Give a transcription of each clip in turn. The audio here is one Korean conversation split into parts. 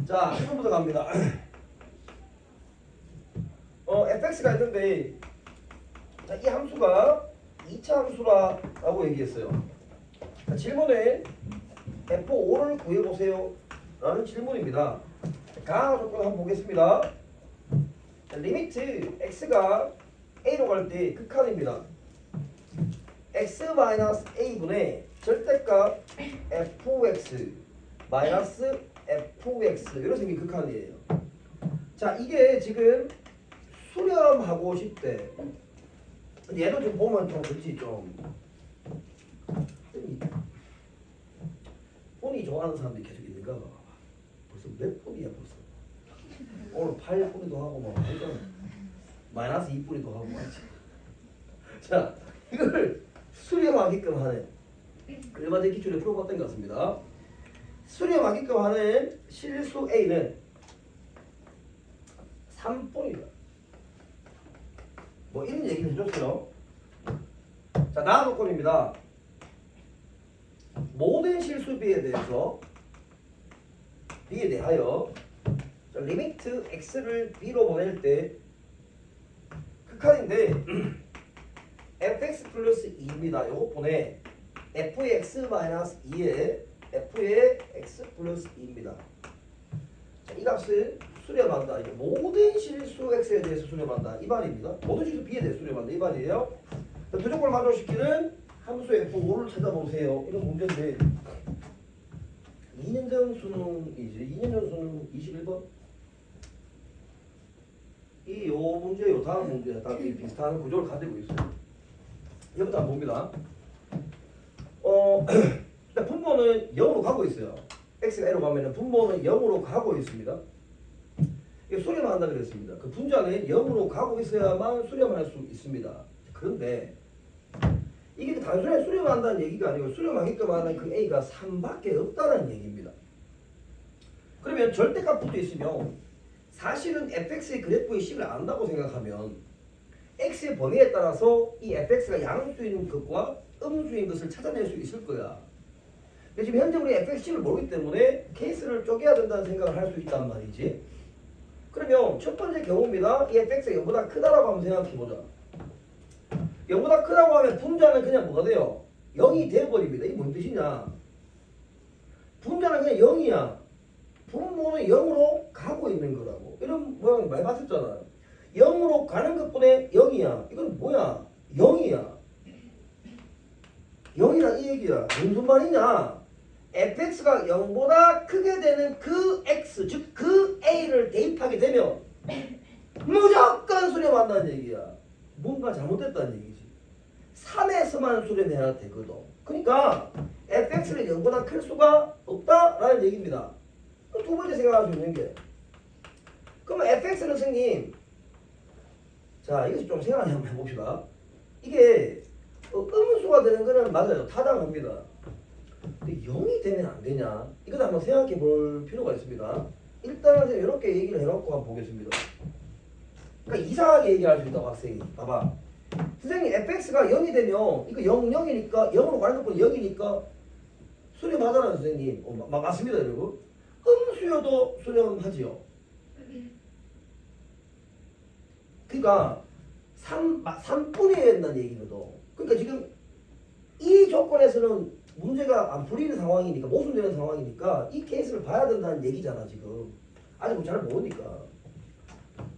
자, 1번부터 갑니다. fx가 있는데, 자, 이 함수가 2차 함수라고 얘기했어요. 자, 질문에 f5를 구해보세요 라는 질문입니다. 강화 조건 한번 보겠습니다. 자, 리미트 x가 a로 갈 때 극한입니다. x-a분의 절대값 fx 마이너스 fx 이런 생긴 극한이에요. 자, 이게 지금 수렴하고 싶대. 얘도 좀 보면 좀 그렇지 좀 폰이 좋아하는 사람들이 계속 있는가 봐. 벌써 몇 폰이야 벌써. 오늘 8분이도 하고 막 완전 마이너스 2분이도 하고 말이지. 자, 이걸 수렴하게끔 하는 일반적 기출에 풀어봤던 것 같습니다. 수렴하게끔 하는 실수 A는 3분이다. 뭐 이런 얘기를 해줬어요. 자, 다음 조건입니다. 모든 실수 B에 대하여 자, 리미트 X를 B로 보낼 때 극한인데 fx 플러스 2입니다. 요거 보내 f의 x-2에 f의 x 플러스 2입니다. 자, 이 값을 수렴한다. 이게 모든 실수 x에 대해서 수렴한다. 이 말입니다. 모든 실수 b에 대해서 수렴한다. 이 말이에요. 자, 두 조건을 만족시키는 함수 f5를 찾아보세요. 이런 문제인데 2년 전 수능이지. 2년 전 수능 21번. 이 요 문제, 요 다음 문제 다 비슷한 구조를 가지고 있어요. 이것부터 한번 봅니다. 일단 분모는 0으로 가고 있어요. x가 n으로 가면 분모는 0으로 가고 있습니다. 이게 수렴한다 그랬습니다. 그 분자는 0으로 가고 있어야만 수렴할 수 있습니다. 그런데 이게 단순히 수렴한다는 얘기가 아니고 수렴하게끔 하는 그 a가 3밖에 없다는 얘기입니다. 그러면 절대값 붙어 있으면 사실은 fx의 그래프의 식을 안다고 생각하면 x의 범위에 따라서 이 fx가 양수인 것과 음수인 것을 찾아낼 수 있을 거야. 근데 지금 현재 우리 fx 식을 모르기 때문에 케이스를 쪼개야 된다는 생각을 할 수 있단 말이지. 그러면 첫 번째 경우입니다. 이 fx가 0보다 크다라고 한번 생각해보자. 0보다 크다고 하면 분자는 그냥 뭐가 돼요? 0이 돼버립니다. 이게 뭔 뜻이냐? 분자는 그냥 0이야. 분모는 0으로 가고 있는 거라고. 이런 모양 많이 봤었잖아요. 0으로 가는 것뿐에 0이야. 이건 뭐야? 0이야. 0이란 이 얘기야. 무슨 말이냐? fx가 0보다 크게 되는 그 x, 즉 그 a를 대입하게 되면 무조건 수렴한다는 얘기야. 뭔가 잘못됐다는 얘기지. 3에서만 수렴해야 되거든. 그러니까 fx는 0보다 클 수가 없다라는 얘기입니다. 두 번째 생각할 수 있는 게 그러면 fx는 선생님 자, 이것을 좀 생각을 한번 해봅시다. 이게 음수가 되는 거는 맞아요. 타당합니다. 근데 0이 되면 안 되냐? 이것도 한번 생각해 볼 필요가 있습니다. 일단은 이렇게 얘기를 해놓고 한번 보겠습니다. 그러니까 이상하게 얘기할 수 있다고 학생이. 봐봐. 선생님 fx가 0이 되면 이거 0, 0이니까 0으로 가는 것보다 0이니까 수렴하잖아요 선생님. 맞습니다 여러분. 음수여도 수렴하지요. 그러니까 3분의 1 된다는 얘기거든. 그러니까 지금 이 조건에서는 문제가 안 풀리는 상황이니까 모순되는 상황이니까 이 케이스를 봐야 된다는 얘기잖아 지금. 아직 잘 모르니까.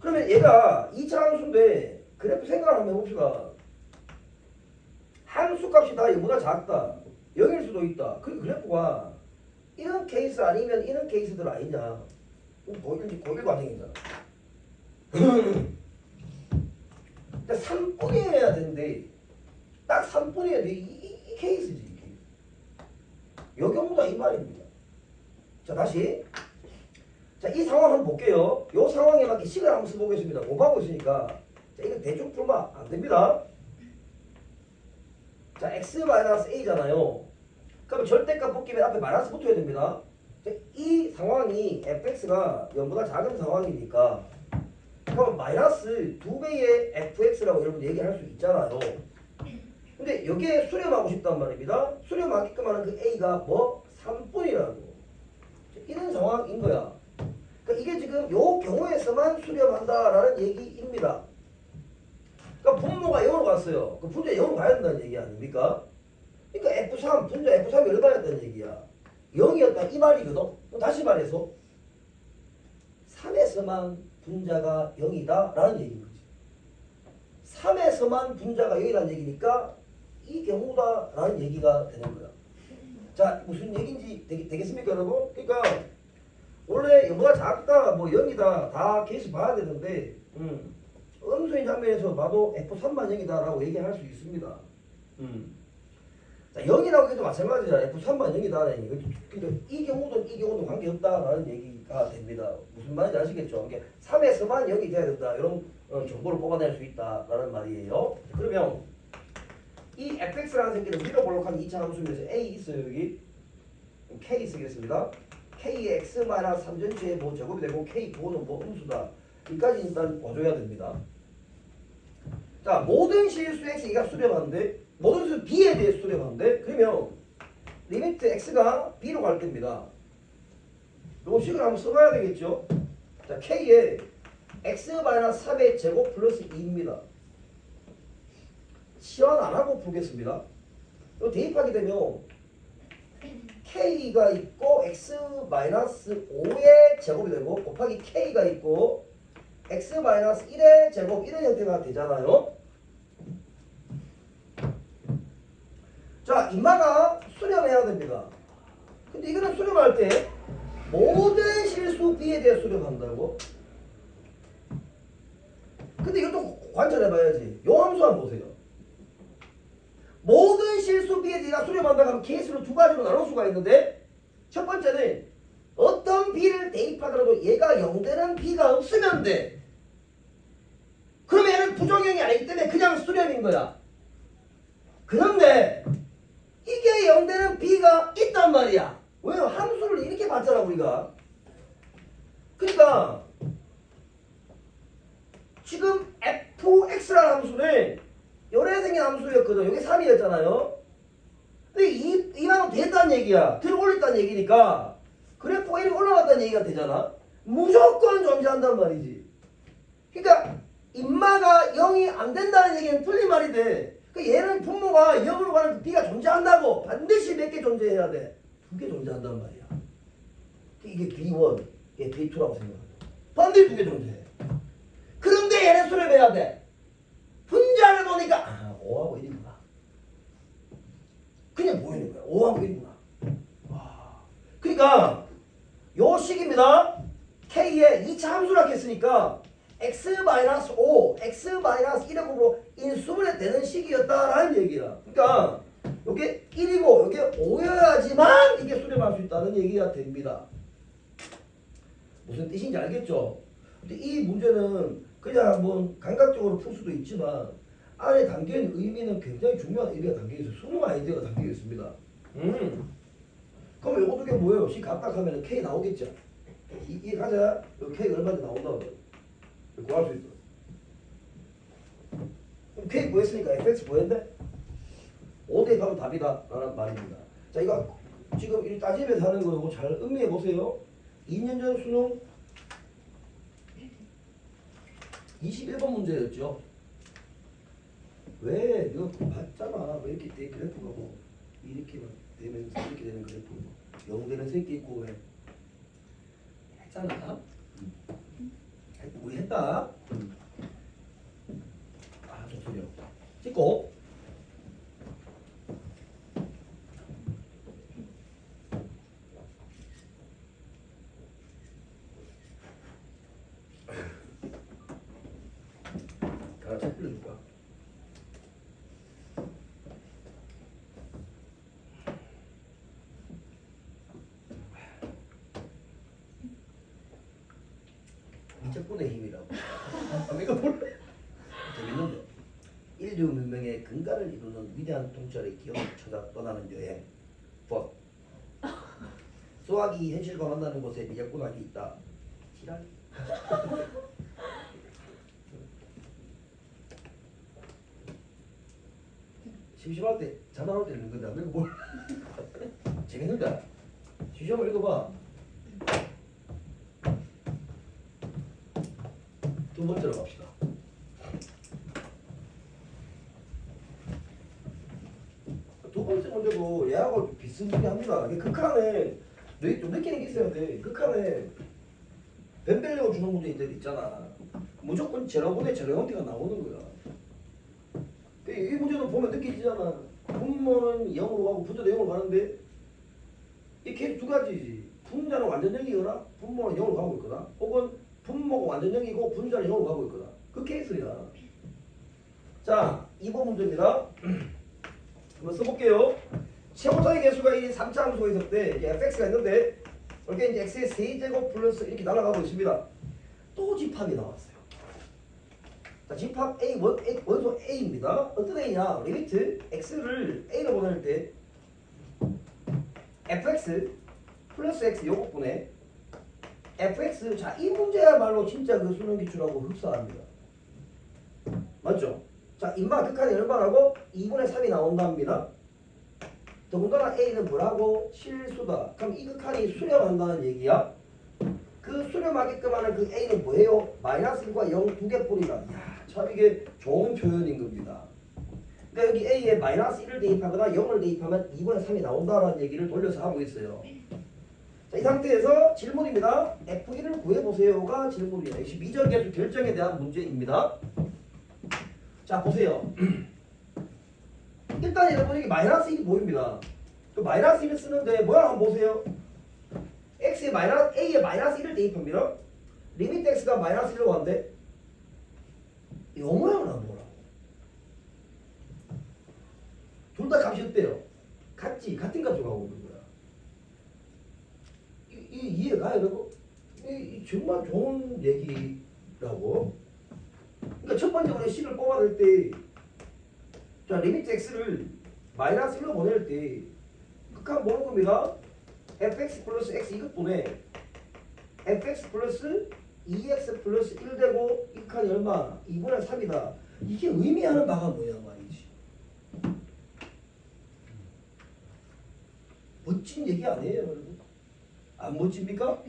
그러면 얘가 2차 함수인데 그래프 생각을 한번 해봅시다. 함수 값이 다 0보다 작다. 0일 수도 있다. 그 그래프가 이런 케이스 아니면 이런 케이스들 아니냐. 고일 과정이잖아. 3분이어야 되는데 딱 3분이어야 돼. 이 케이스지. 이 케이스. 요 경우다 이 말입니다. 자 다시 자 이 상황 한번 볼게요. 요 상황에 맞게 식을 한번 써보겠습니다. 곱하고 있으니까 자 이거 대충 풀면 안 됩니다. 자 x-a잖아요. 그러면 절대값 붙기면 앞에 마이너스 붙어야 됩니다. 자, 이 상황이 fx가 0보다 작은 상황이니까 그럼 마이너스 2배의 fx라고 여러분 얘기할 수 있잖아요. 근데 여기에 수렴하고 싶단 말입니다. 수렴하게끔 하는 그 a가 뭐? 3분이라고. 이런 상황인 거야. 지금 요 경우에서만 수렴한다라는 얘기입니다. 그러니까 분모가 0으로 갔어요. 그 분자 0으로 가야 된다는 얘기 아닙니까? 그러니까 F3, 분자 F3이 얼마였다는 얘기야? 0이었다 이 말이거든. 그럼 다시 말해서 3에서만 분자가 0이다 라는 얘기인 거지. 3에서만 분자가 0이라는 얘기니까 이 경우다 라는 얘기가 되는 거야. 자, 무슨 얘기인지 되겠습니까 여러분? 그러니까 원래 0보다 작다 뭐 0이다 다 케이스 봐야 되는데 음수인 장면에서 봐도 F3만 0이다 라고 얘기할 수 있습니다. 자, 0이라고 해도 마찬가지야. F3만 0이다. 그러니까 이 경우도 관계없다라는 얘기가 됩니다. 무슨 말인지 아시겠죠? 그러니까 3에서만 0이 돼야 된다. 이런 정보를 뽑아낼 수 있다라는 말이에요. 그러면 이 fx라는 새끼를 밀어보려고 하는 2차 함수면서 a 있어요 여기. k 쓰겠습니다. k의 x-3 전체의 뭐 제곱이 되고 k9는 뭐 음수다. 여기까지 일단 봐줘야 됩니다. 자, 모든 실수 x 이가 수렴하는데 모든 수 b에 대해 수렴하는데 그러면 리미트 x가 b로 갈 때입니다. 요 식을 한번 써봐야 되겠죠. 자, k에 x-3의 제곱 플러스 2입니다. 시환 안 하고 풀겠습니다. 요 대입하게 되면 k가 있고 x-5의 제곱이 되고 곱하기 k가 있고 x-1의 제곱 이런 형태가 되잖아요. 자, 인마가 수렴해야 됩니다. 근데 이거는 수렴할 때 모든 실수 b에 대해 수렴한다고? 근데 이것도 관찰해봐야지. 요 함수 한번 보세요. 모든 실수 b에 대해 수렴한다 하면 케이스를 두 가지로 나눌 수가 있는데 첫 번째는 어떤 b를 대입하더라도 얘가 0되는 b가 없으면 돼. 그러면 얘는 부정형이 아니기 때문에 그냥 수렴인 거야. 그런데 이게 0되는 b가 있단 말이야. 왜요? 함수를 이렇게 봤잖아 우리가. 그러니까 지금 fx라는 함수는 요래 생긴 함수였거든. 여기 3이었잖아요. 근데 이만큼 됐다는 얘기야. 들어 올렸다는 얘기니까 그래프가 이렇게 올라갔다는 얘기가 되잖아. 무조건 존재한단 말이지. 그러니까 인마가 0이 안 된다는 얘기는 틀린 말이 돼. 그러니까 얘는 분모가 0으로 가는 그 b가 존재한다고. 반드시 몇 개 존재해야 돼? 2개 존재한단 말이야. 이게 b1, 이게 b2라고 생각해. 반드시 2개 존재해. 그런데 얘는 수렴해야 돼. 분자를 보니까 5하고 1이구나. 그냥 보이는 거야. 5하고 1이구나. 와. 그러니까 요 식입니다. k에 2차 함수라 했으니까 x-5, x-1으로 인수분해 되는 식이었다라는 얘기야. 그러니까 이게 1이고 이게 5여야지만 이게 수렴할 수 있다는 얘기가 됩니다. 무슨 뜻인지 알겠죠? 근데 이 문제는 그냥 한번 감각적으로 풀 수도 있지만 안에 담겨있는 의미는 굉장히 중요한 의미가 담겨있어요. 수능 아이디어가 담겨있습니다. 그럼 요거 두 개 뭐예요? 식 각각하면 K 나오겠죠? 이 가자. 요 K 얼마인지 나온다고. 구할 수 있어. 그럼 K 구했으니까 fx 구했는데 5대 가면 답이다 라는 말입니다. 자, 이거 지금 이 따지면서 하는 거 이거 잘 음미해 보세요. 2년 전 수능 21번 문제였죠. 왜 이거 봤잖아. 왜 이렇게 돼? 그래프가 뭐 이렇게 되면서 이렇게 되는 그래프 0 되는 새끼 있고 왜 했잖아. 우리 했다. 좋소리요. 찍고 책 빌려줄까? 미적분의 힘이라고. 이거 몰래? 재밌는데. 인류 문명의 근간을 이루는 위대한 통찰의 기억을 찾아 떠나는 여행. 법. 수학이 현실과 만나는 곳에 미적분학이 있다. 지랄. 심심할 때 잠안 올 때 읽는 건데 안 읽어 뭘? 재밌는데? 심심하면 읽어봐. 두 번째로 갑시다. 두 번째 문제도 얘하고 좀 비슷합니다. 극한에 좀 느끼는 게 있어야 돼. 극한에 벤벨레오 주는 문제들 있잖아. 무조건 제로분의 제로 형태가 나오는 거야. 이 문제는 보면 느끼지잖아. 분모는 0으로 가고 분자도 0으로 가는데 이 계속 두 가지지. 분자는 완전 0이거나 분모는 0으로 가고 있거나 혹은 분모가 완전 0이고 분자는 0으로 가고 있거나 그 케이스야. 자, 2번 문제입니다. 한번 써볼게요. 최고차의 개수가 이 3차 함수가 있을 때 이제 fx가 있는데 이렇게 이제 x의 세제곱 플러스 이렇게 날아가고 있습니다. 또 집합이 나왔어요. 자, 집합 A, 원소 A입니다. 어떤 A냐? 리미트 x를 A로 보낼 때 fx 플러스 x 요것분에 fx, 자, 이 문제야말로 진짜 그 수능 기출하고 흡사합니다. 맞죠? 자, 인마 극한이 얼마라고? 2분의 3이 나온답니다. 더군다나 A는 뭐라고? 실수다. 그럼 이 극한이 수렴한다는 얘기야. 그 수렴하게끔 하는 그 A는 뭐예요? 마이너스 1과 0 두 개 뿌리다. 이야, 참 이게 좋은 표현인 겁니다. 그러니까 여기 A에 마이너스 1을 대입하거나 0을 대입하면 2분의 3이 나온다는 얘기를 돌려서 하고 있어요. 자, 이 상태에서 질문입니다. F1을 구해보세요가 질문이에요. 역시 미적계수 결정에 대한 문제입니다. 자, 보세요. 일단 여러분 여기 마이너스 1이 보입니다. 그 마이너스 1을 쓰는데 뭐야 한번 보세요. X에 A에 마이너스 1을 대입합니다. 리미트 X가 마이너스 1로 가는데 이 모양은 안 보라고. 둘 다 값이 어때요? 같은 값으로 가고 있는 거야. 이해가 여러분? 이 정말 좋은 얘기라고. 그러니까 첫 번째 우리 C를 뽑아낼 때, 자, 리미트 X를 마이너스 1로 보낼 때 극한 뭐는 겁니다? fx 플러스 x 이것 보내 fx 플러스 2x 플러스 1 되고 이 극한이 얼마? 2분의 3이다. 이게 의미하는 바가 뭐냐 말이지. 멋진 얘기 아니에요 여러분? 안 멋집니까?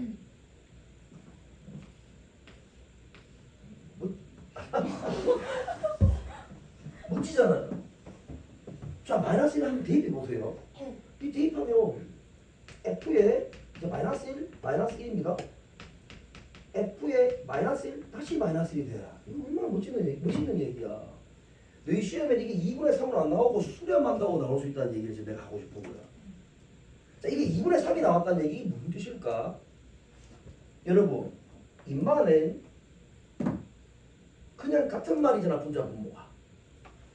멋지잖아요. 자, 마이너스 1 한번 대입해 보세요. 이 대입하면 F에 이제 마이너스 1, 마이너스 1입니다. F에 마이너스 1, 다시 마이너스 1이 돼요. 이거 얼마나 멋있는 얘기야. 너희 시험에 이게 2분의 3으로 안 나오고 수렴한다고 나올 수 있다는 얘기를 지금 내가 하고 싶은 거야. 자, 이게 2분의 3이 나왔다는 얘기 무슨 뜻일까? 여러분, 인마는 그냥 같은 말이잖아, 분자 분모가.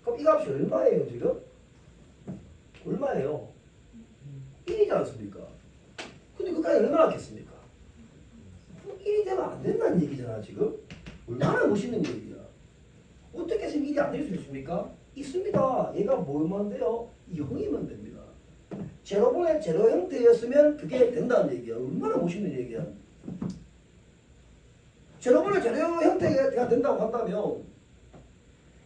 그럼 이 값이 얼마예요, 지금? 얼마예요? 1이지 않습니까? 근데 그까지 얼마나 겠습니까? 1이 되면 안 된다는 얘기잖아, 지금? 얼마나 멋있는 얘기야. 어떻게 해서 1이 안 될 수 있습니까? 있습니다. 얘가 뭐만 돼요? 0이면 됩니다. 제로분의 제로 형태였으면 그게 된다는 얘기야. 얼마나 멋있는 얘기야. 제로분의 제로 형태가 된다고 한다면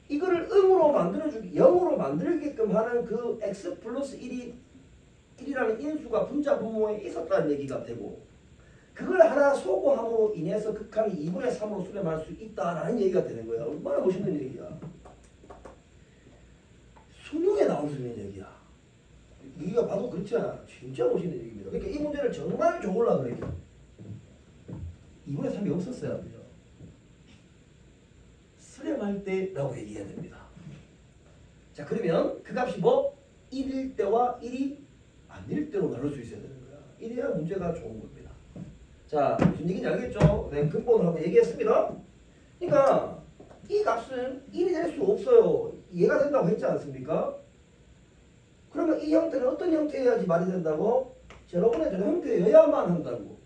이거를 음으로 만들어주기, 0으로 만들게끔 하는 그 x 플러스 1이라는 인수가 분자 분모에 있었다는 얘기가 되고 그걸 하나 소거함으로 인해서 극한이 2분의 3으로 수렴할 수 있다라는 얘기가 되는 거야. 얼마나 멋있는 얘기야. 수능에 나올 수 있는 얘기야. 우리가 봐도 그렇지 않아. 진짜 멋있는 얘기입니다. 그러니까 이 문제를 정말 좋으려고 그래요. 2분의 3이 없었어야 돼요. 수렴할 때라고 얘기해야 됩니다. 자, 그러면 그 값이 뭐? 1일 때와 1이 아닐 때로 나눌 수 있어야 되는 거야. 이래야 문제가 좋은 겁니다. 자, 무슨 얘기인지 알겠죠? 네, 근본을 한번 얘기했습니다. 그러니까 이 값은 1이 될 수 없어요. 얘가 된다고 했지 않습니까? 그러면 이 형태는 어떤 형태여야지 말이 된다고? 제로분의 제로 형태여야만 한다고.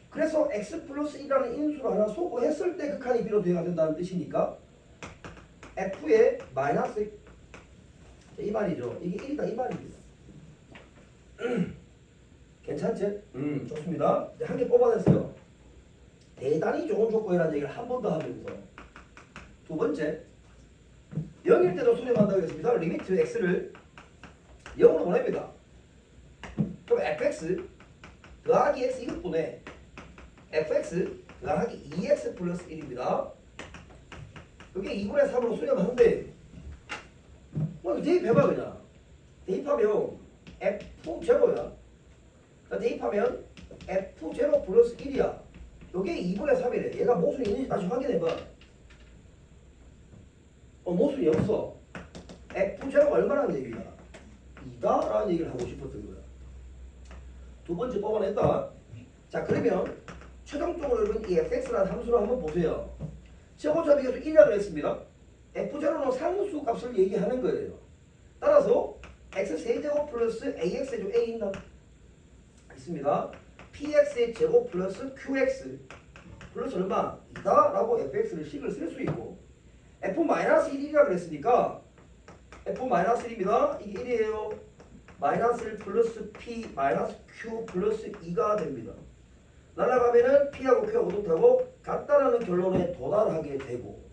그래서 x 플러스 1이라는 인수를 하나 소거했을 때 극한이 비로돼야 된다는 뜻이니까 f의 마이너스 이 말이죠. 이게 1이다 이 말입니다. 괜찮지? 좋습니다. 한 개 뽑아냈어요. 대단히 좋은 조건이라는 얘기를 한 번 더 하면서 두 번째 0일 때도 수렴한다고 했습니다. 리미트 x를 0으로 보냅니다. 그럼 fx 더하기 x 이것 보내 fx 더하기 2x 플러스 1입니다. 그게 2분의 3으로 수렴하는데 뭐 대입해봐 그냥. 대입하면 F0야. 대입하면 F0 플러스 1이야. 이게 2분의 3이래. 얘가 모순이 있는지 다시 확인해봐. 모순이 없어. F0가 얼마라는 얘기야? 2다? 라는 얘기를 하고 싶었던 거야. 두 번째 뽑아냈다. 자, 그러면 최종적으로 여러분 이 fx라는 함수를 한번 보세요. 최고차 비교수 1이라고 했습니다. F0는 상수 값을 얘기하는 거예요. 따라서 x 세제곱 플러스 ax 제곱 a 있나? 있습니다. px의 제곱 플러스 qx 플러스 얼마? 2다 라고 fx를 식을 쓸 수 있고 f-1이라고 그랬으니까 f-1입니다. 이게 1이에요. 마이너스 1 플러스 p 마이너스 q 플러스 2가 됩니다. 날아가면은 p하고 q하고 도트하고 같다라는 결론에 도달하게 되고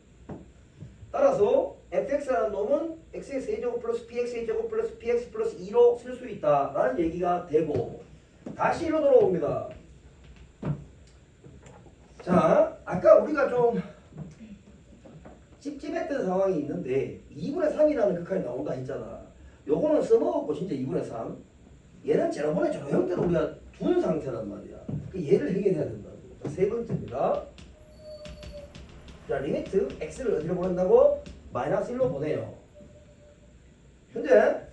따라서 fx라는 놈은 x의 세제곱 플러스 px의 제곱 플러스 px 플러스 2로 쓸 수 있다라는 얘기가 되고 다시 1로 돌아옵니다. 자, 아까 우리가 좀 찝찝했던 상황이 있는데 2분의 3이라는 극한이 나온다 했잖아. 요거는 써먹었고 진짜 2분의 3. 얘는 지난번에 저 형태로 우리가 둔 상태란 말이야. 그 얘를 해결해야 된다고. 세 번째입니다. 자, 리미트 x를 어디로 보낸다고? 마이너스 1로 보내요. 현재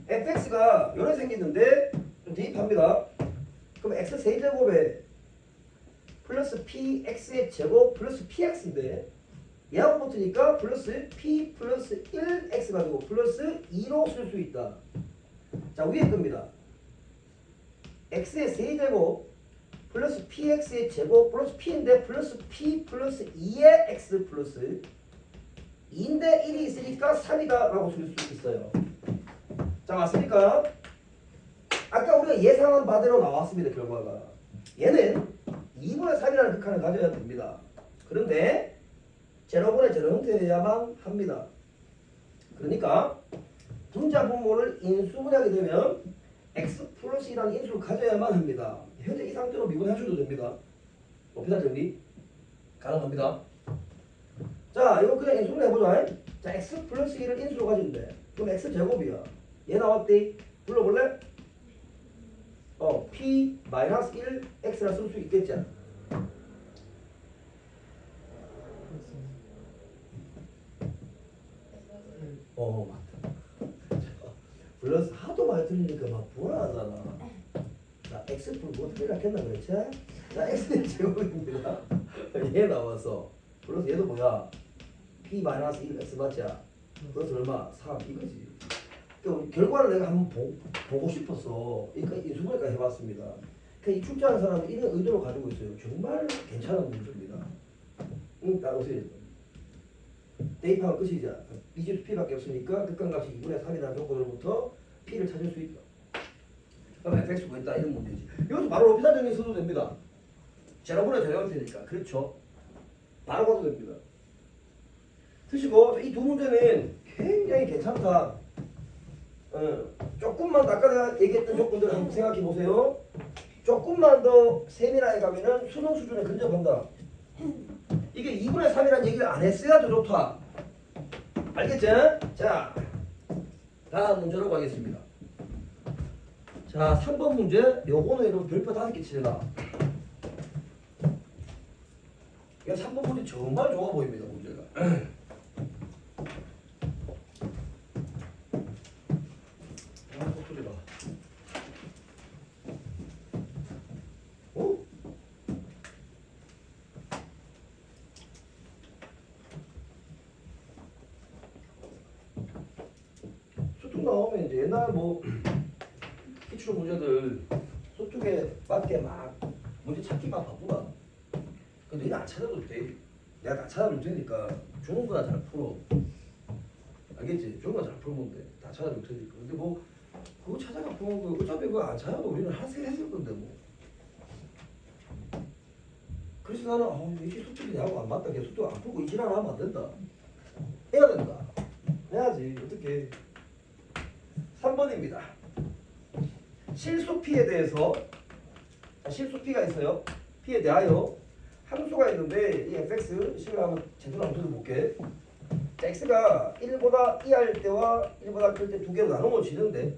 fx가 요래 생겼는데 좀 대입합니다. 그럼 x 세제곱에 플러스 px의 제곱 플러스 px인데 얘하고 붙으니까 플러스 p 플러스 1x 가지고 플러스 2로 쓸 수 있다. 자, 위에 겁니다. x의 세제곱 플러스 px의 제곱 플러스 p인데 플러스 p 플러스 2의 x 플러스 2인데 1이 있으니까 3이다 라고 쓸 수 있어요. 자, 맞습니까? 아까 우리가 예상한 바대로 나왔습니다. 결과가 얘는 2분의 3이라는 극한을 가져야 됩니다. 그런데 제로분의 제로 형태여야만 합니다. 그러니까 분자 분모를 인수분해하게 되면 x 플러스 2라는 인수를 가져야만 합니다. 현재 이 상태로 미분하셔도 됩니다. 높이다 정리 가능합니다. 자, 이거 그냥 인수분해 해보자. 자, x 플러스 2를 인수로 가진대. 그럼 x 제곱이야. 얘 나왔대. 불러볼래? p 마이너스 1 x라 쓸 수 있겠지. 맞다. 플러스 하도 많이 들리니까 막 불안하잖아. 자, x 플러스 뭐 틀리겠나 그랬지? 자, x의 제곱입니다. 얘 나와서 플러스 얘도 뭐야? p 마이너스 1 x 맞지? 플러스 얼마? 3 이거지. 결과를 내가 한번 보고 싶어서 그러니까 인수분해까지 해봤습니다. 그러니까 이 출제하는 사람은 이런 의도를 가지고 있어요. 정말 괜찮은 문제입니다. 따라오세요. 대입하면 끝이죠. 이집트 p밖에 없으니까 극한값이 2분의 3이라는 조건으로부터 p를 찾을 수 있다. 그럼 fx 구했다 이런 문제지. 이것도 바로 높이다 정리 써도 됩니다. 제로분의 제로 형태니까. 그렇죠. 바로 가도 됩니다. 드시고 이 두 문제는 굉장히 괜찮다. 조금만 아까 내가 얘기했던 조건들 한번 생각해 보세요. 조금만 더 세밀하게 가면은 수능 수준에 근접한다. 이게 2분의 3이라는 얘기를 안 했어야 더 좋다. 알겠죠? 자, 다음 문제로 가겠습니다. 자, 3번 문제. 요거는 여러분 별표 5개 치려나. 이게 3번 문제 정말 좋아 보입니다. 문제가. 나오면 이제 옛날 뭐 기출 문제들 소쪽에 맞게 막 문제 찾기만 바쁘다. 근데 너희는 안 찾아도 돼. 내가 다 찾아줄 테니까 좋은 거나 잘 풀어. 알겠지? 좋은 거 잘 풀면 돼. 다 찾아줄 테니까. 근데 뭐 그거 찾아가 보면 그 어차피 그거 안 찾아도 우리는 했을 건데 뭐. 그래서 나는 이제 소쪽이 내하고 안 맞다. 걔 소쪽 안 풀고 이질 안 하면 안 된다. 해야 된다. 해야지. 어떻게? 3번입니다. 실수 P에 대해서 실수 P가 있어요. P에 대하여 함수가 있는데 이 fx 식을 한번 제대로 한번 들어볼게. 자, x가 1보다 2할 때와 1보다 클 때 두 개로 나누어지는데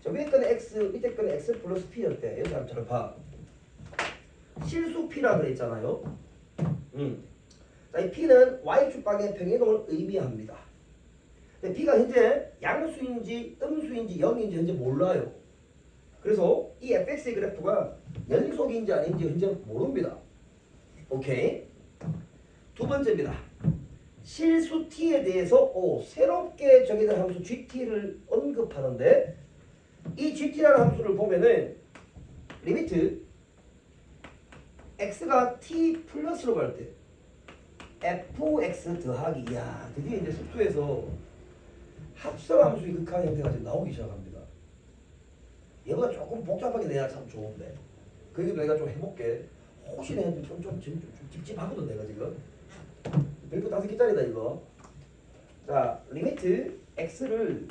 저 위에 거는 x, 밑에 거는 x 플러스 p였대. 여기서 한번 잘 봐. 실수 p라 그랬잖아요. 자, 이 p는 y축방의 평행이동을 의미합니다. 근데 p가 현재 양수인지 음수인지 0인지 현재 몰라요. 그래서 이 fx의 그래프가 연속인지 아닌지 현재 모릅니다. 오케이. 두 번째입니다. 실수 t에 대해서 새롭게 정의된 함수 gt를 언급하는데 이 gt라는 함수를 보면은 리미트 x가 t 플러스로 갈 때 fx 더하기 드디어 이제 속도에서 합성함수의 극한 형태가 지금 나오기 시작합니다. 얘보다 조금 복잡하게 내야 참 좋은데 그게 내가 좀 해볼게. 혹시 내가 좀 찝찝하거든 내가 지금. 별표 5개짜리다 이거. 자, 리미트 x를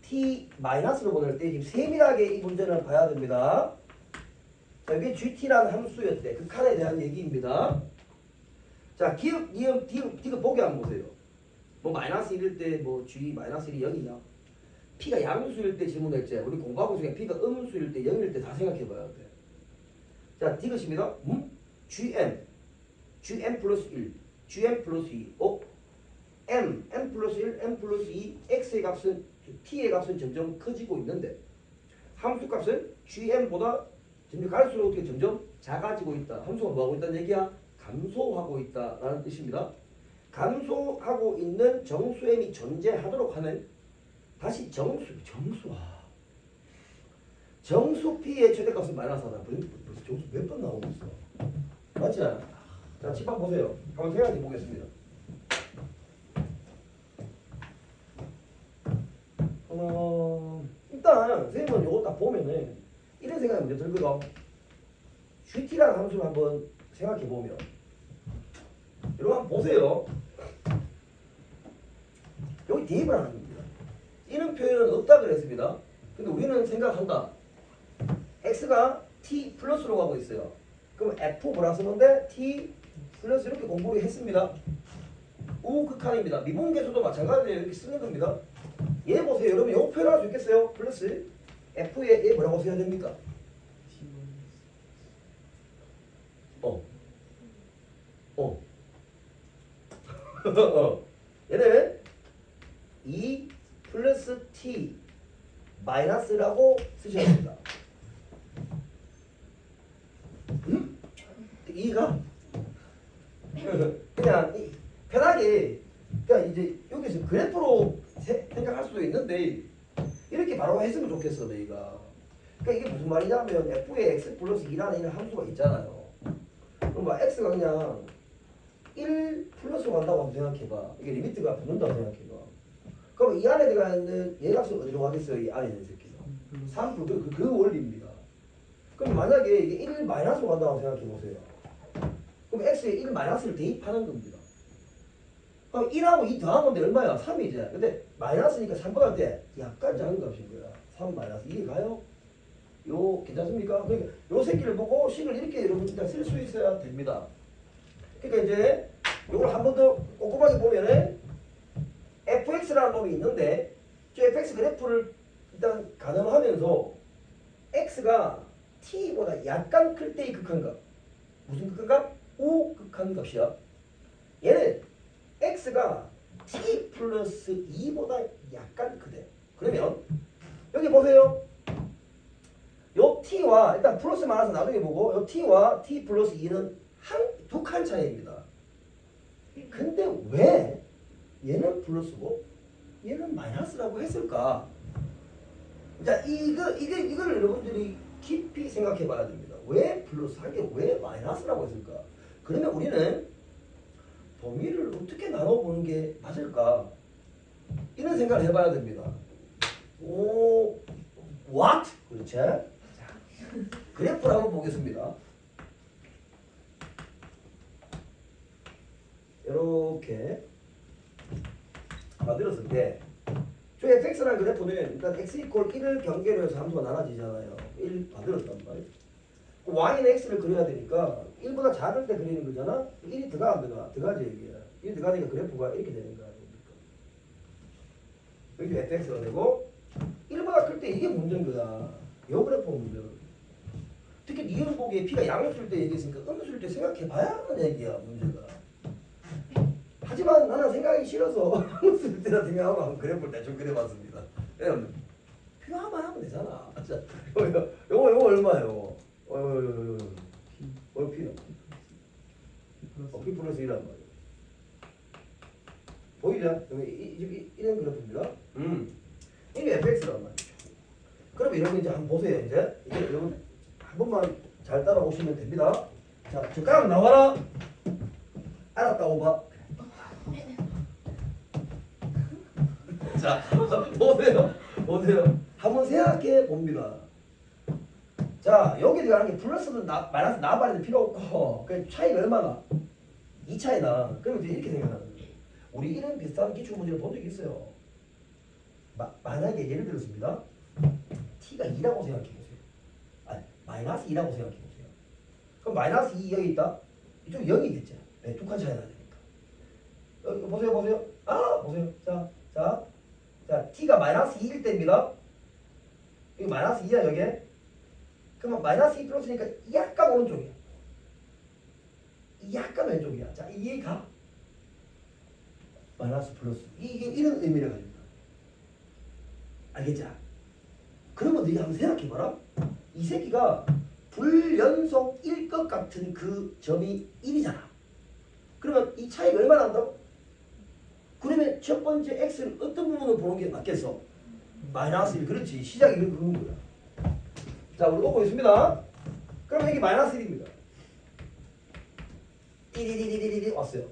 t 마이너스로 보낼 때 지금 세밀하게 이 문제를 봐야 됩니다. 자, 이게 gt라는 함수였대. 극한에 대한 얘기입니다. 자, 기억, 이음, 디귿 보기 한번 보세요. 뭐 마이너스 1일 때 뭐 g 마이너스 1이 0이냐? p가 양수일 때 질문했지. 우리 공부하고 중에 p가 음수일 때 0일 때 다 생각해 봐야 돼. 자, 디귿입니다. gm 플러스 1, gm 플러스 2, m 플러스 1, m 플러스 2, x의 값은, t의 값은 점점 커지고 있는데 함수 값은 gm보다 점점 갈수록 어떻게 점점 작아지고 있다. 함수가 뭐하고 있다는 얘기야? 감소하고 있다라는 뜻입니다. 감소하고 있는 정수 m이 존재하도록 하는 다시 정수 p의 최대값은 마이너스하다. 벌써 정수 몇 번 나오고 있어. 맞지? 자, 칩밥 보세요. 한번 생각해 보겠습니다. 일단 선생님은 이거 딱 보면은 이런 생각이 먼저 들거든. gt라는 함수를 한번 생각해 보면 여러분 한번 보세요. 여기 대입을 하는 겁니다. 이런 표현은 없다 그랬습니다. 근데 우리는 생각한다. x가 t 플러스로 가고 있어요. 그럼 f 뭐라 쓰는데 t 플러스 이렇게 공부를 했습니다. 우극한입니다. 미분계수도 마찬가지예요. 이렇게 쓰는 겁니다. 얘 보세요. 여러분 요 표현할 수 있겠어요? 플러스 f에 얘 뭐라고 써야 됩니까? 얘는 2 플러스 t 마이너스라고 쓰셔야 됩니다. 이가 그냥 편하게 그러니까 이제 여기서 그래프로 생각할 수도 있는데 이렇게 바로 했으면 좋겠어 너희가. 그러니까 이게 무슨 말이냐면 f에 x 플러스 2라는 이런 함수가 있잖아요. 그럼 뭐 x가 그냥 1 플러스로 간다고 한번 생각해봐. 이게 리미트가 붙는다고 생각해봐. 그럼 이 안에 들어가 있는 얘 값은 어디로 가겠어요? 이 안에 있는 새끼가 3 그 원리입니다. 그럼 만약에 이게 1 마이너스로 간다고 생각해보세요. 그럼 x에 1 마이너스를 대입하는 겁니다. 그럼 1하고 2 더한 건데 얼마야? 3이지. 근데 마이너스니까 3보다 때 약간 작은 값인 거야. 3 마이너스 2 가요? 요 괜찮습니까? 그러니까 요 새끼를 보고 식을 이렇게 여러분 일단 쓸 수 있어야 됩니다. 그러니까 이제 요걸 한 번 더 꼼꼼하게 보면은 fx라는 놈이 있는데 저 fx 그래프를 일단 가늠하면서 x가 t보다 약간 클 때의 극한값. 무슨 극한값? 우극한값이야. 얘는 x가 t 플러스 2보다 약간 크대. 그러면 여기 보세요. 요 t와 일단 플러스 마이너스 나중에 보고 요 t와 t 플러스 2는 두 칸 차이입니다. 근데 왜 얘는 플러스고 얘는 마이너스라고 했을까? 자, 이걸 여러분들이 깊이 생각해 봐야 됩니다. 왜 플러스 하게 왜 마이너스라고 했을까? 그러면 우리는 범위를 어떻게 나눠보는 게 맞을까? 이런 생각을 해봐야 됩니다. what? 그렇지? 자, 그래프를 한번 보겠습니다. 이렇게 만들었을 때 저 fx라는 그래프는 일단 x 이퀄 1을 경계로 해서 함수가 나눠지잖아요. 1 만들었단 말이에요. y는 x를 그려야 되니까 1보다 작을 때 그리는 거잖아. 1이 들어가 안 들어가? 들어가지 여기야. 1이 들어가니까 그래프가 이렇게 되는 거야. 여기 fx가 되고 1보다 클 때 이게 문제인 거야. 요 그래프 문제. 특히 니은보기에 p가 양수일 때 얘기했으니까 음수일 때 생각해 봐야 하는 얘기야 문제가. 하지만 나는 생각이 싫어서 음수일 때나 생각하고 그래프를 대충 그려봤습니다. 여러분 필요하면 하면 되잖아. 자, 요거 얼마예요? P P 플러스 1란 말이에요. 보이죠? 이런 그래프입니다. 이게 fx란 말이죠. 그럼 이런 거 이제 한번 보세요. 이제 여러분 한 번만 잘 따라오시면 됩니다. 자, 젓가락 나와라. 알았다 오바. 자, 보세요. 한번 생각해 봅니다. 자, 여기 들어가는 게 플러스든 마이너스 나와버리는 필요 없고, 그 차이가 얼마나? 2 차이나. 그러면 이제 이렇게 생각하는 거예요. 우리 이런 비슷한 기출 문제를 본 적이 있어요. 만약에 예를 들었습니다. t가 2라고 생각해 보세요. 아니, 마이너스 2라고 생각해 보세요. 그럼 마이너스 2 여기 있다? 이쪽 0이겠죠. 네, 두 칸 차이 나니까. 보세요. 보세요. 자, t가 마이너스 2일 때입니다. 이거 마이너스 2야, 여기. 그러면 마이너스 2 플러스니까 약간 오른쪽이야. 약간 왼쪽이야. 자, 이해가? 마이너스 플러스. 이게 이런 의미를 가집니다. 알겠죠? 그러면 너희 한번 생각해봐라. 이 새끼가 불연속일 것 같은 그 점이 1이잖아. 그러면 이 차이가 얼마나 난다고? 그러면 첫 번째 x를 어떤 부분을 보는 게 맞겠어? 마이너스 1. 그렇지. 시작이 그런 거야. 자, 우리 오고 있습니다. 그럼 여기 마이너스 1입니다. 1 왔어요.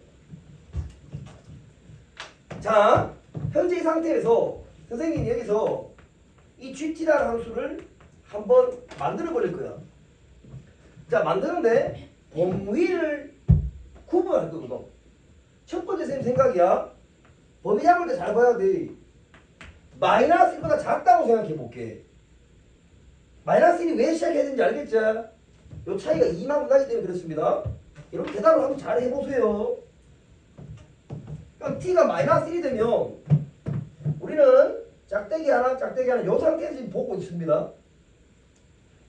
자, 현재 이 상태에서 선생님이 여기서 이 gt라는 함수를 한번 만들어 버릴 거야. 자, 만드는데 범위를 구분할 거거든. 첫 번째 선생님 생각이야. 범위 잡을 때 잘 봐야 돼. 마이너스 1보다 작다고 생각해 볼게. 마이너스 1이 왜 시작해야 되는지 알겠죠? 요 차이가 2만큼 나기 때문에 그렇습니다. 이렇게 대답을 한번 잘 해보세요. 그럼 t가 마이너스 1이 되면 우리는 짝대기 하나 요 상태에서 지금 보고 있습니다.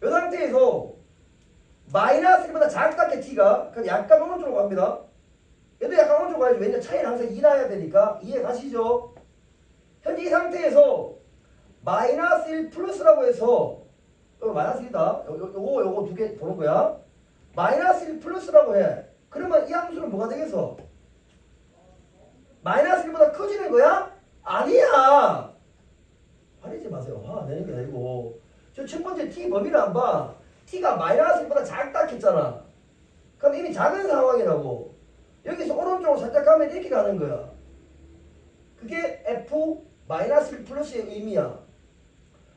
요 상태에서 마이너스 1보다 작다 t가 그럼 약간 오른쪽으로 갑니다. 얘도 약간 오른쪽으로 가야죠. 왜냐 차이는 항상 2 나야 되니까. 이해 가시죠? 현재 이 상태에서 마이너스 1 플러스라고 해서 마이너스 1이다. 요거 두 개 보는 거야. 마이너스 1 플러스라고 해. 그러면 이 함수는 뭐가 되겠어? 마이너스 1보다 커지는 거야? 아니야. 화내지 마세요. 화 내는 게 아니고. 저 첫 번째 t 범위를 안 봐. t가 마이너스 1보다 작다 했잖아. 그럼 이미 작은 상황이라고. 여기서 오른쪽으로 살짝 가면 이렇게 가는 거야. 그게 f 마이너스 1 플러스의 의미야.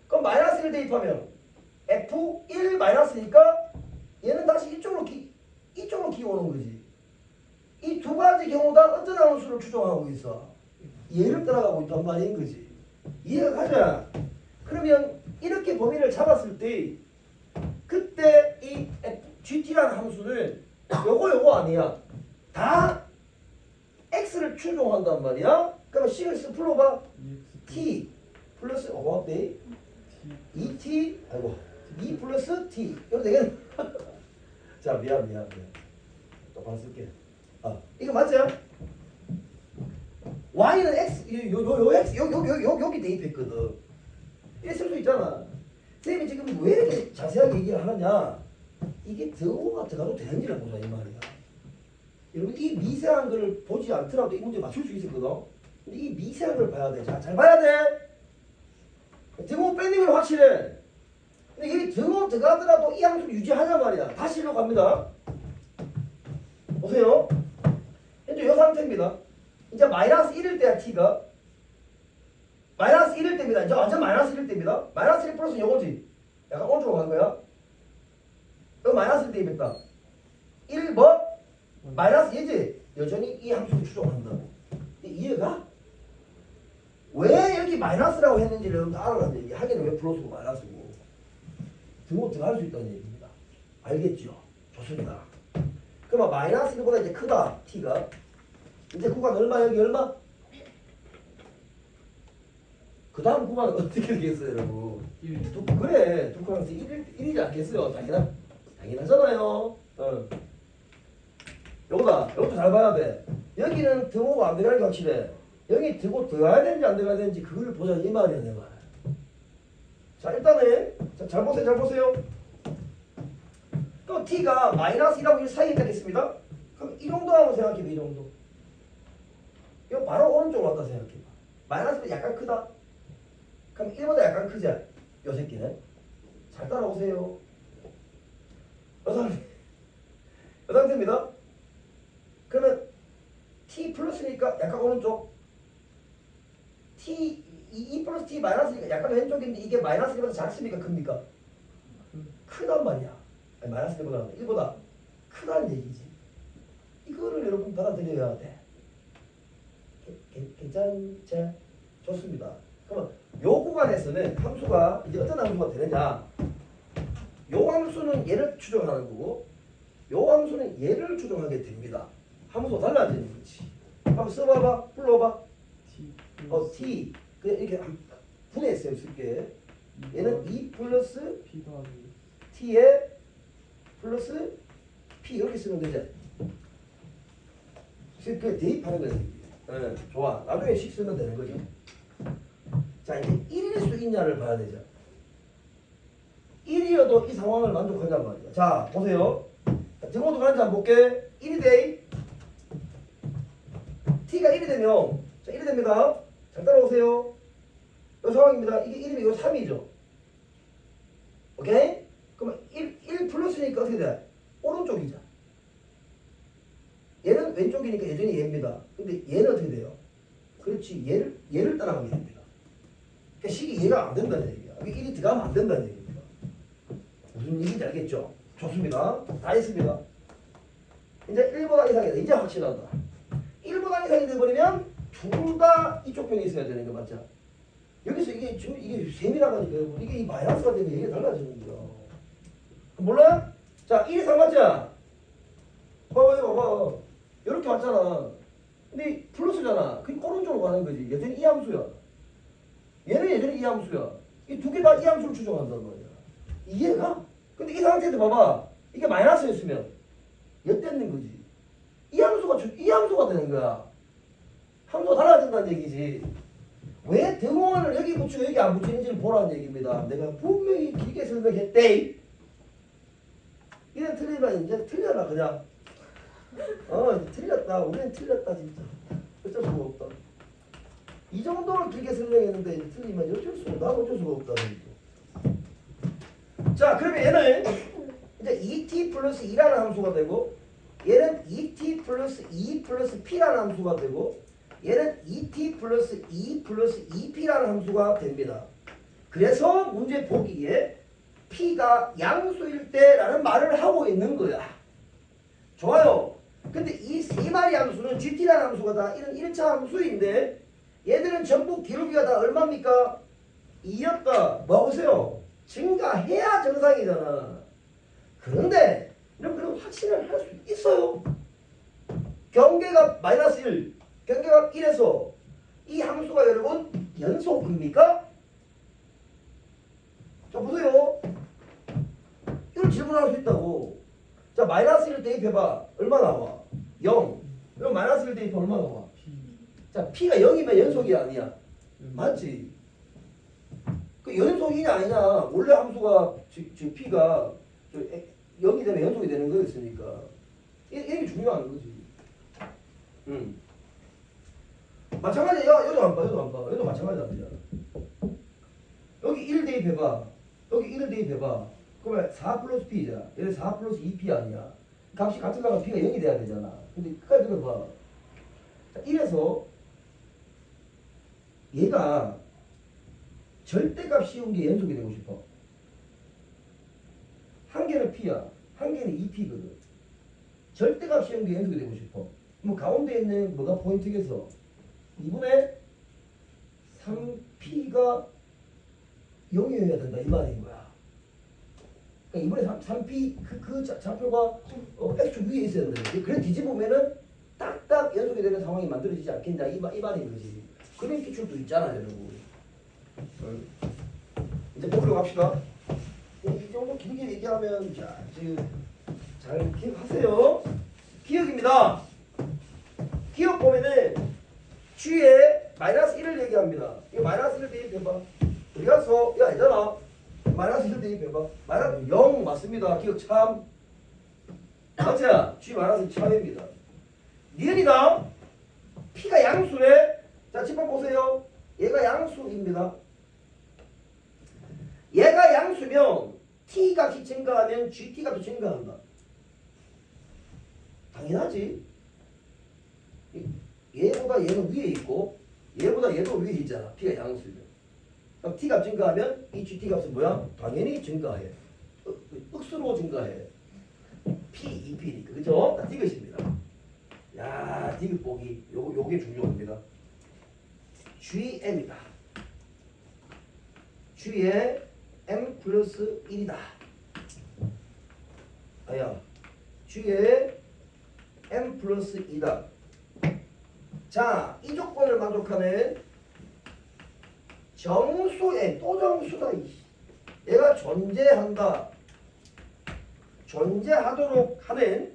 그럼 마이너스 1 대입하면 f1 마이너스니까 얘는 다시 이쪽으로 기어오는 거지. 이 두 가지 경우 다 어떤 함수를 추정하고 있어? 얘를 따라가고 있단 말인 거지. 이해가 가자. 그러면 이렇게 범위를 잡았을 때 그때 이 gt라는 함수는 요거 아니야. 다 x를 추정한단 말이야. 그러면 시그스 풀어봐. t 플러스 어때? 2t 2 플러스 t 이거 되겠네. 자, 미안. 똑바로 쓸게. 이거 맞죠? y는 x 요 x 여기 대입했거든. 이래 쓸 수 있잖아. 선생님이 지금 왜 이렇게 자세하게 얘기를 하느냐? 이게 등호가 들어가도 되는지를 보자 이 말이야. 여러분 이 미세한 걸 보지 않더라도 이 문제 맞출 수 있었거든. 근데 이 미세한 걸 봐야 돼. 자, 잘 봐야 돼. 등호 빼는 건 확실해. 근데 여기 등호 들어가더라도 이 함수를 유지하자 말이야. 다시 일로 갑니다. 보세요. 현재 이 상태입니다. 이제 마이너스 1일 때야 t가. 마이너스 1일 때입니다. 이제 완전 마이너스 1일 때입니다. 마이너스 1 플러스는 요거지. 약간 오른쪽으로 간 거야. 여기 마이너스 1 때입니다. 1 뭐? 마이너스 얘지. 여전히 이 함수를 추정한다고. 이해가? 왜 여기 마이너스라고 했는지를 여러분들 알아라는 얘기. 하기는 왜 플러스고 마이너스고. 등호 들어갈 수 있다는 얘기입니다. 알겠죠? 좋습니다. 그러면 마이너스 1보다 이제 크다. t가. 이제 구간 얼마 여기 얼마? 그 다음 구간은 어떻게 되겠어요 여러분? 그래 두칸에서 1이지 않겠어요? 당연하잖아요. 요것도 잘 봐야 돼. 여기는 등호가 안 들어가는 게 확실해. 여기 등호 들어가야 되는지 안 들어가야 되는지 그걸 보자 이 말이야 내 말. 자 일단은 잘 보세요. 또 t가 마이너스 1하고 1 사이에 있겠습니다. 그럼 이 정도 하고 생각해봐. 이 정도. 이거 바로 오른쪽으로 왔다 생각해봐. 마이너스는 약간 크다. 그럼 1보다 약간 크지? 요 새끼는. 잘 따라오세요. 요 상태입니다. 그러면 t 플러스니까 약간 오른쪽. E 플러스 t 마이너스니까 약간 왼쪽인데 이게 마이너스 1보다 작습니까? 큽니까? 크단 말이야. 아니, 마이너스 1보다 크다는 얘기지. 이거를 여러분 받아들여야 돼. 괜찮죠? 좋습니다. 그러면 요 구간에서는 함수가 이제 어떤 함수가 되느냐? 요 함수는 얘를 추정하는 거고 요 함수는 얘를 추정하게 됩니다. 함수가 달라지는 거지. 한번 써봐봐. 불러봐. t 그냥 이렇게 분해했어요. 쉽게. 얘는 2 플러스 t에 플러스 p 이렇게 쓰면 되지. 그 대입하는 거예요. 네, 좋아. 나중에 식 쓰면 되는 거죠. 자 이제 1일 수 있냐를 봐야 되죠. 1이어도 이 상황을 만족하냔 말이야. 자 보세요. 등호도 가는지 한번 볼게. 1이 돼. t가 1이 되면 자 1이 됩니다. 잘 따라오세요. 이 상황입니다. 이게 1이면 이거 3이죠. 오케이? 그러면 1 플러스니까 어떻게 돼? 오른쪽이죠. 얘는 왼쪽이니까 여전히 얘입니다. 근데 얘는 어떻게 돼요? 그렇지. 얘를 따라가게 됩니다. 그러니까 식이 얘가 안 된다는 얘기야. 이게 1이 들어가면 안 된다는 얘기입니다. 무슨 얘기인지 알겠죠? 좋습니다. 다 했습니다. 이제 1보다 이상이 돼. 이제 확실하다. 1보다 이상이 돼버리면 둘 다 이쪽 편에 있어야 되는 거 맞죠? 여기서 이게 지금 이게 세밀하다니까 이게 이 마이너스가 되면 이게 달라지는 거야. 몰라요? 자, 1 이상 맞자? 봐봐. 이렇게 왔잖아. 근데 플러스잖아. 그게 오른쪽으로 가는 거지. 여전히 이 함수야. 얘는 여전히 이 함수야. 이 두 개 다 이 함수를 추정한단 말이야. 이해가? 근데 이 상태에서 봐봐. 이게 마이너스였으면 엿됐는 거지. 이 함수가 되는 거야. 함수가 달라진다는 얘기지. 왜 등호를 여기 붙이고 여기 안 붙이는지를 보라는 얘기입니다. 내가 분명히 길게 설명했대. 이래 틀리면 이제 틀려라 그냥. 틀렸다. 우리는 틀렸다 진짜. 어쩔 수가 없다. 이 정도로 길게 설명했는데 이제 틀리면 어쩔 수가 없다. 어쩔 수가 없다. 자 그러면 얘는 이제 2t 플러스 2라는 함수가 되고 얘는 2t 플러스 2 플러스 p라는 함수가 되고 얘는 2t 플러스 2 플러스 2p라는 함수가 됩니다. 그래서 문제 보기에 p가 양수일 때라는 말을 하고 있는 거야. 좋아요. 근데 이 세 마리 함수는 gt라는 함수가 다 이런 1차 함수인데 얘들은 전부 기울기가 다 얼마입니까? 2였다. 뭐 보세요. 증가해야 정상이잖아. 그런데 그럼 확신을 할 수 있어요. 경계가 마이너스 1, 경계가 1에서 이 함수가 여러분 연속입니까? 자 보세요. 이걸 질문할 수 있다고. 자 마이너스 1 대입해봐. 얼마 나와? 0. 그럼 마이너스 1 대입하면 얼마 나와? 자 p가 0이면 연속이 아니야. 맞지? 그 연속이냐 아니냐. 원래 함수가 즉 p가 0이 되면 연속이 되는 거였으니까 이게 중요한 거지. 마찬가지야. 여도 안 봐. 여도 마찬가지 아니야. 여기 1 대입해봐. 여기 1을 대입해봐. 그러면 4 플러스 p잖아. 얘는 4 플러스 2p 아니야. 값이 같은 거면 p가 0이 돼야 되잖아. 근데 끝까지 들어봐. 자, 1에서 얘가 절대값 씌운 게 연속이 되고 싶어. 한 개는 p야. 한 개는 2p거든. 절대값 씌운 게 연속이 되고 싶어. 그럼 가운데 있는 뭐가 포인트겠어? 2분의 3p가 0이어야 된다 이 말인 거야. 그러니까 이번에 3P 그 좌표가 X축 위에 있어야 되는데 그래 뒤집으면은 딱딱 연속이 되는 상황이 만들어지지 않겠냐 이 말인 거지. 그런 기출도 있잖아요, 여러분. 이제 보기로 갑시다. 이 정도 길게 얘기하면 자 지금 잘 기억하세요. 기억입니다. 기억 보면은 G에 마이너스 1을 얘기합니다. 이거 마이너스 1을 대입해봐. 어디 갔어? 야, 있잖아. 마이너스 1을 대입해봐. 마이너스 0 맞습니다. 기억 참. 맞지? G 마이너스 참입니다. 니은이가 P가 양수래. 자, 집합 보세요. 얘가 양수입니다. 얘가 양수면 T 값이 증가하면 GT 값도 증가한다. 당연하지. 얘보다 얘는 위에 있고 얘보다 얘도 위에 있잖아. P가 양수면. 그럼 T 값 증가하면 이 GT 값은 뭐야? 당연히 증가해. 억수로 증가해. P, 2P니까. 그죠? 자, 디귿입니다. 야, 디귿 보기. 요게 중요합니다. GM이다. G에 M 플러스 1이다. 아야, G에 M 플러스 2다. 자, 이 조건을 만족하는 정수에 또 정수다. 얘가 존재한다. 존재하도록 하는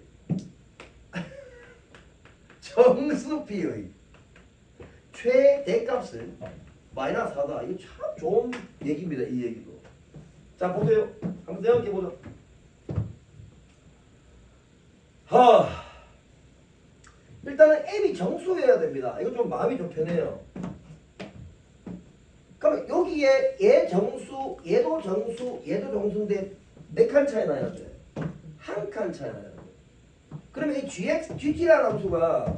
정수 P의 최대값은 마이너스 4다. 이거 참 좋은 얘기입니다. 이 얘기도. 자, 보세요. 한번 생각해 보자. 일단은 M이 정수여야 됩니다. 이거 좀 마음이 좀 편해요. 그럼 여기에 얘 정수, 얘도 정수, 얘도 정수인데 몇 칸 차이 나야 돼? 한 칸 차이 나야 돼. 그러면 이 GX, GT라는 함수가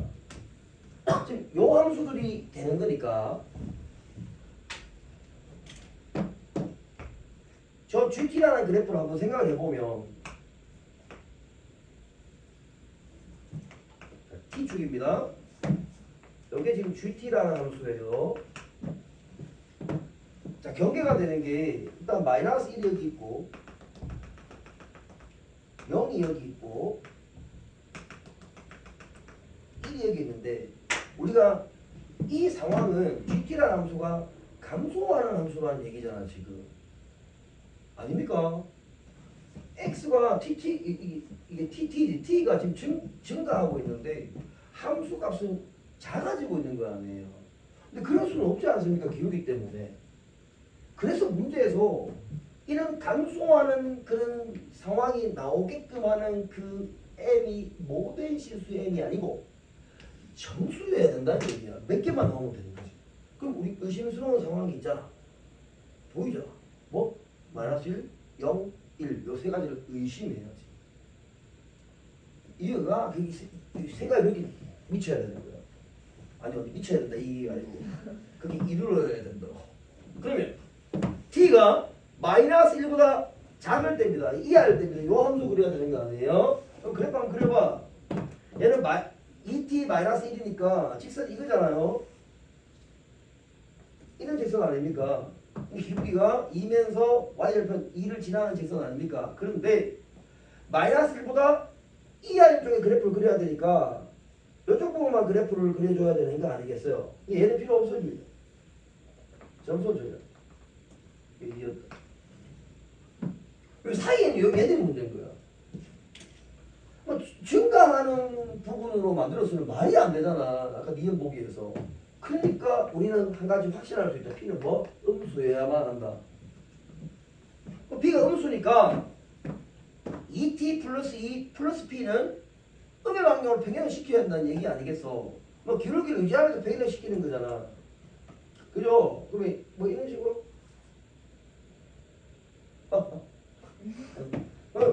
지금 요 함수들이 되는 거니까 저 GT라는 그래프를 한번 생각을 해보면 T축입니다. 여기 지금 GT라는 함수예요. 자, 경계가 되는 게 일단 마이너스 1이 여기 있고 0이 여기 있고 1이 여기 있는데 우리가 이 상황은 GT라는 함수가 감소하는 함수라는 얘기잖아 지금. 아닙니까? X가 이게 T가 지금 증가하고 있는데 함수 값은 작아지고 있는 거 아니에요. 근데 그럴 수는 없지 않습니까? 기울기 때문에. 그래서 문제에서 이런 감소하는 그런 상황이 나오게끔 하는 그 M이 모든 실수의 M이 아니고 정수여야 된다는 얘기야. 몇 개만 나오면 되는 거지. 그럼 우리 의심스러운 상황이 있잖아. 보이잖아. 뭐? 마이너스 1, 0, 1. 요 세 가지를 의심해야지. 이거가 세 가지 이렇게 미쳐야 되는 거야. 아니 어디 미쳐야 된다 이게 아니고 그게 이루어야 된다고. 그러면 T가 마이너스 1보다 작을 때입니다. 이하일 때입니다. 요 함수 그려야 되는 거 아니에요? 그럼 그래프 한번 그려봐. 얘는 2t 마이너스 1이니까 직선 이거잖아요. 이런 직선 아닙니까? 기울기가 2면서 y절편 2를 지나는 직선 아닙니까? 그런데 마이너스 1보다 이하인 쪽에 그래프를 그려야 되니까 이쪽 부분만 그래프를 그려줘야 되는 거 아니겠어요? 얘는 필요 없어집니다. 점수줘요. 이 사이에는 얘들이 문제인 거야. 뭐 증가하는 부분으로 만들었으면 말이 안 되잖아. 아까 니은 보기에서. 그러니까 우리는 한 가지 확신할 수 있다. P는 뭐? 음수여야만 한다. P가 음수니까 2t 플러스 2 플러스 P는 음의 반경으로 평행을 시켜야 한다는 얘기 아니겠어? 뭐 기울기를 의지하면서 평행을 시키는 거잖아. 그죠? 그러면 뭐 이런 식으로?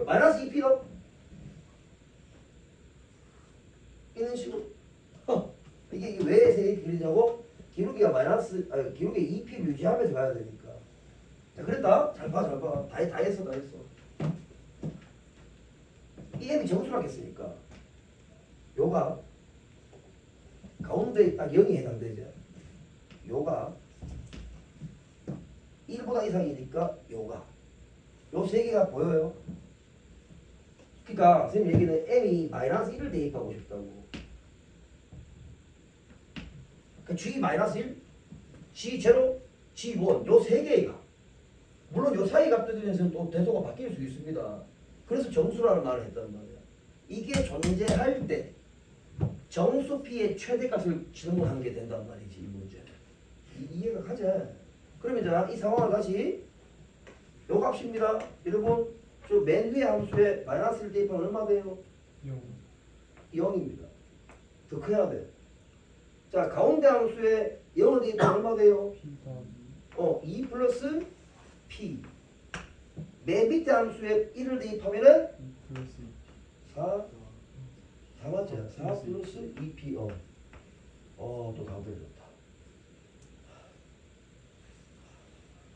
마이너스 2P로? 이런 식으로? 이게 왜 세개 그리냐고? 기울기가 기울기 2P를 유지하면서 가야 되니까. 자, 그랬다? 잘 봐. 다 했어. 이 M이 정수라겠으니까. 요가 가운데 딱 0이 해당되죠. 요가 1보다 이상이니까 요가 요 세 개가 보여요. 그러니까 선생님 얘기는 m이 마이너스 1을 대입하고 싶다고. 그러니까 g 마이너스 1, g 제로, g 1 요 세 개의 값. 물론 요 사이 값들에 대해서는 또 대소가 바뀔 수 있습니다. 그래서 정수라는 말을 했단 말이야. 이게 존재할 때 정수 p의 최대값을 질문하는 게 된단 말이지 이 문제. 이해가 가지. 그러면 이제 이 상황을 다시 요 값입니다. 여러분 저 맨 위의 함수에 마이너스 1 대입하면 얼마 돼요? 0입니다. 더 커야 돼. 자 가운데 함수에 0을 대입하면 얼마 돼요? 2 플러스 p. 맨 밑에 함수에 1을 대입하면은 4 맞죠? 4 플러스 2p. 또 답을 줬다.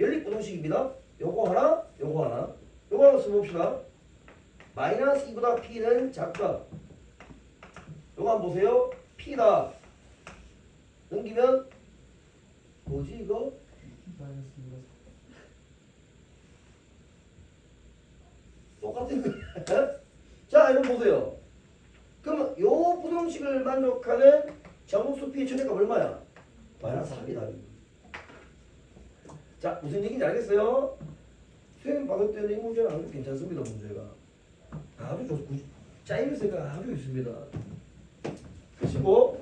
연립부등식입니다. 요거 하나, 요거 하나. 요거 한번 써봅시다. 마이너스 2보다 p는 작다. 요거 한번 보세요. p다. 넘기면 뭐지 이거? 똑같은 거야. 자, 이거 보세요. 그러면 요 부등식을 만족하는 정수 p의 최대값 얼마야? 마이너스 3이다. 자, 무슨 얘기인지 알겠어요? 수행 받을 때는 이 문제는 아주 괜찮습니다. 문제가 아주 좋고 짜임새가 아주 있습니다. 그리고